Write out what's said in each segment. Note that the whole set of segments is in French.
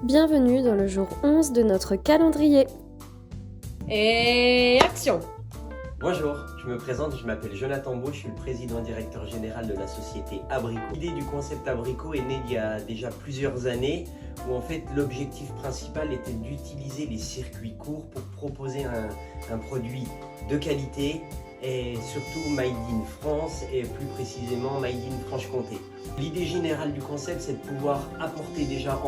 Bienvenue dans le jour 11 de notre calendrier. Et action! Bonjour, je me présente, je m'appelle Jonathan Beau, je suis le président et directeur général de la société Abris-Co. L'idée du concept Abris-Co est née il y a déjà plusieurs années où en fait l'objectif principal était d'utiliser les circuits courts pour proposer un produit de qualité et surtout made in France et plus précisément made in Franche-Comté. L'idée générale du concept, c'est de pouvoir apporter déjà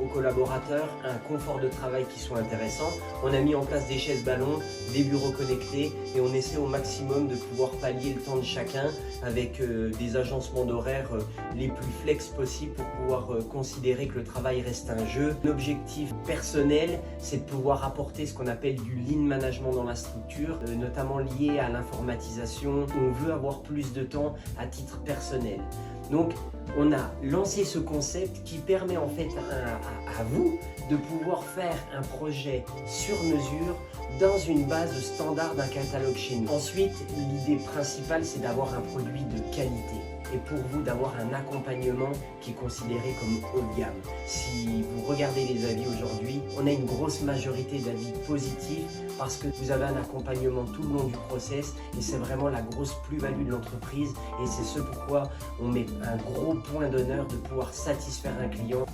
aux collaborateurs un confort de travail qui soit intéressant. On a mis en place des chaises ballons, des bureaux connectés et on essaie au maximum de pouvoir pallier le temps de chacun avec des agencements d'horaires les plus flex possibles pour pouvoir considérer que le travail reste un jeu. L'objectif personnel, c'est de pouvoir apporter ce qu'on appelle du lean management dans la structure, notamment lié à l'informatisation. On veut avoir plus de temps à titre personnel. Donc, on a lancé ce concept qui permet en fait à vous de pouvoir faire un projet sur mesure dans une base standard d'un catalogue chez nous. Ensuite, l'idée principale, c'est d'avoir un produit de qualité et pour vous d'avoir un accompagnement qui est considéré comme haut de gamme. Si vous regardez les avis aujourd'hui, on a une grosse majorité d'avis positifs parce que vous avez un accompagnement tout le long du process et c'est vraiment la grosse plus-value de l'entreprise et c'est ce pourquoi on met un gros point d'honneur de pouvoir satisfaire un client.